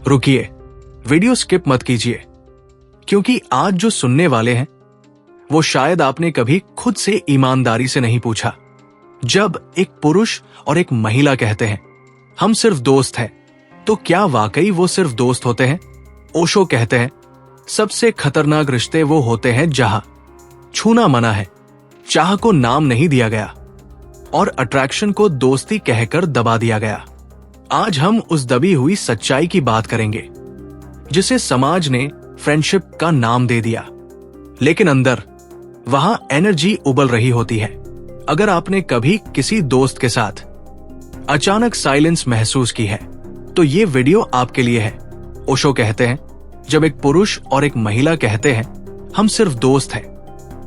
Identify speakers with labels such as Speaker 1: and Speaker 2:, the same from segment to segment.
Speaker 1: रुकिए, video skip मत कीजिए, क्योंकि आज जो सुनने वाले हैं वो शायद आपने कभी खुद से ईमानदारी से नहीं पूछा। जब एक पुरुष और एक महिला कहते हैं हम सिर्फ दोस्त हैं, तो क्या वाकई वो सिर्फ दोस्त होते हैं? ओशो कहते हैं सबसे खतरनाक रिश्ते वो होते हैं जहां छूना मना है, चाह को नाम नहीं दिया गया और अट्रैक्शन को दोस्ती कहकर दबा दिया गया। आज हम उस दबी हुई सच्चाई की बात करेंगे जिसे समाज ने फ्रेंडशिप का नाम दे दिया, लेकिन अंदर वहां एनर्जी उबल रही होती है। अगर आपने कभी किसी दोस्त के साथ अचानक साइलेंस महसूस की है तो ये वीडियो आपके लिए है। ओशो कहते हैं जब एक पुरुष और एक महिला कहते हैं हम सिर्फ दोस्त हैं,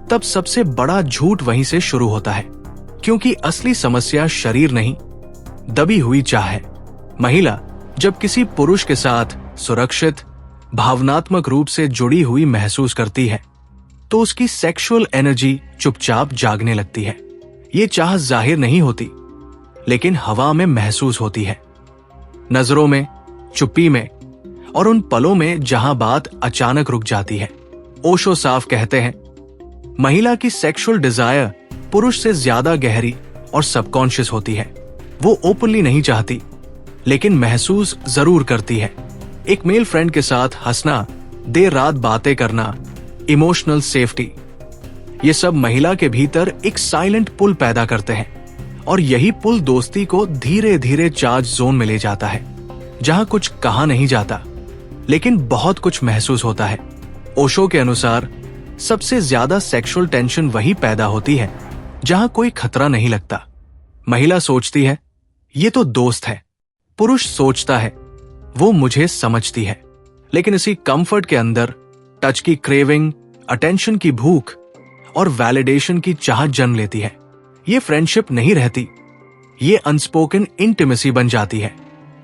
Speaker 1: तब सबसे बड़ा झूठ वहीं से शुरू होता है, क्योंकि असली समस्या शरीर नहीं, दबी हुई चाह है। महिला जब किसी पुरुष के साथ सुरक्षित, भावनात्मक रूप से जुड़ी हुई महसूस करती है तो उसकी सेक्सुअल एनर्जी चुपचाप जागने लगती है। ये चाह जाहिर नहीं होती, लेकिन हवा में महसूस होती है, नजरों में, चुप्पी में और उन पलों में जहां बात अचानक रुक जाती है। ओशो साफ कहते हैं महिला की सेक्सुअल डिजायर पुरुष से ज्यादा गहरी और सबकॉन्शियस होती है। वो ओपनली नहीं चाहती, लेकिन महसूस जरूर करती है। एक मेल फ्रेंड के साथ हंसना, देर रात बातें करना, इमोशनल सेफ्टी, ये सब महिला के भीतर एक साइलेंट पुल पैदा करते हैं, और यही पुल दोस्ती को धीरे धीरे चार्ज जोन में ले जाता है, जहां कुछ कहा नहीं जाता लेकिन बहुत कुछ महसूस होता है। ओशो के अनुसार सबसे ज्यादा सेक्सुअल टेंशन वही पैदा होती है जहां कोई खतरा नहीं लगता। महिला सोचती है ये तो दोस्त है, पुरुष सोचता है वो मुझे समझती है, लेकिन इसी कंफर्ट के अंदर टच की क्रेविंग, अटेंशन की भूख और वैलिडेशन की चाह जन्म लेती है। ये फ्रेंडशिप नहीं रहती, ये अनस्पोकन इंटिमेसी बन जाती है।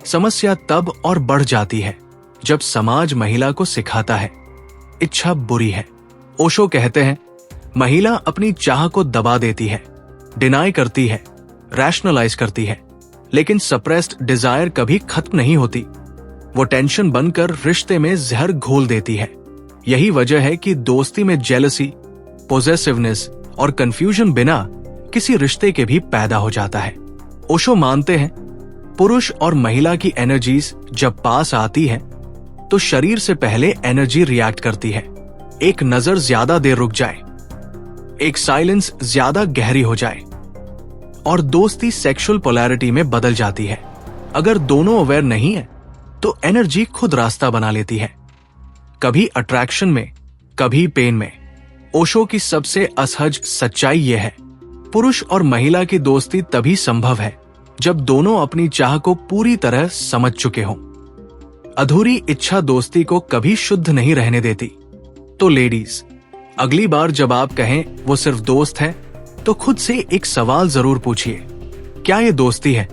Speaker 1: समस्या तब और बढ़ जाती है जब समाज महिला को सिखाता है इच्छा बुरी है। ओशो कहते हैं महिला अपनी चाह को दबा देती है, डिनाई करती है, रैशनलाइज करती है, लेकिन सप्रेस्ड डिजायर कभी खत्म नहीं होती। वो टेंशन बनकर रिश्ते में जहर घोल देती है। यही वजह है कि दोस्ती में जेलसी, पोजेसिवनेस और कंफ्यूजन बिना किसी रिश्ते के भी पैदा हो जाता है। ओशो मानते हैं पुरुष और महिला की एनर्जीज जब पास आती है तो शरीर से पहले एनर्जी रिएक्ट करती है। एक नजर ज्यादा देर रुक जाए, एक साइलेंस ज्यादा गहरी हो जाए और दोस्ती सेक्सुअल पोलैरिटी में बदल जाती है। अगर दोनों अवेयर नहीं है तो एनर्जी खुद रास्ता बना लेती है, कभी अट्रैक्शन में, कभी पेन में। ओशो की सबसे असहज सच्चाई यह है पुरुष और महिला की दोस्ती तभी संभव है जब दोनों अपनी चाह को पूरी तरह समझ चुके हों। अधूरी इच्छा दोस्ती को कभी शुद्ध नहीं रहने देती। तो लेडीज, अगली बार जब आप कहें वो सिर्फ दोस्त है तो खुद से एक सवाल जरूर पूछिए, क्या ये दोस्ती है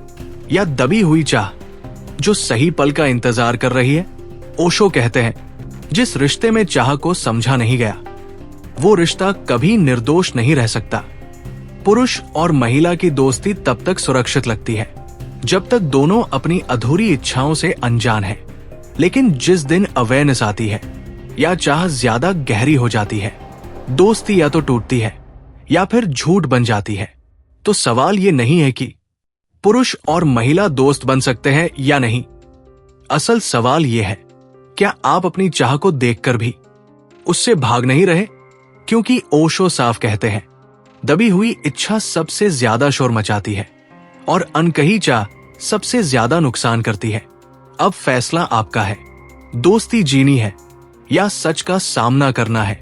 Speaker 1: या दबी हुई चाह जो सही पल का इंतजार कर रही है? ओशो कहते हैं जिस रिश्ते में चाह को समझा नहीं गया वो रिश्ता कभी निर्दोष नहीं रह सकता। पुरुष और महिला की दोस्ती तब तक सुरक्षित लगती है जब तक दोनों अपनी अधूरी इच्छाओं से अनजान हैं। लेकिन जिस दिन अवेयरनेस आती है या चाह ज्यादा गहरी हो जाती है, दोस्ती या तो टूटती है या फिर झूठ बन जाती है। तो सवाल ये नहीं है कि पुरुष और महिला दोस्त बन सकते हैं या नहीं। असल सवाल ये है, क्या आप अपनी चाह को देखकर भी उससे भाग नहीं रहे? क्योंकि ओशो साफ कहते हैं दबी हुई इच्छा सबसे ज्यादा शोर मचाती है और अनकही चाह सबसे ज्यादा नुकसान करती है। अब फैसला आपका है, दोस्ती जीनी है या सच का सामना करना है।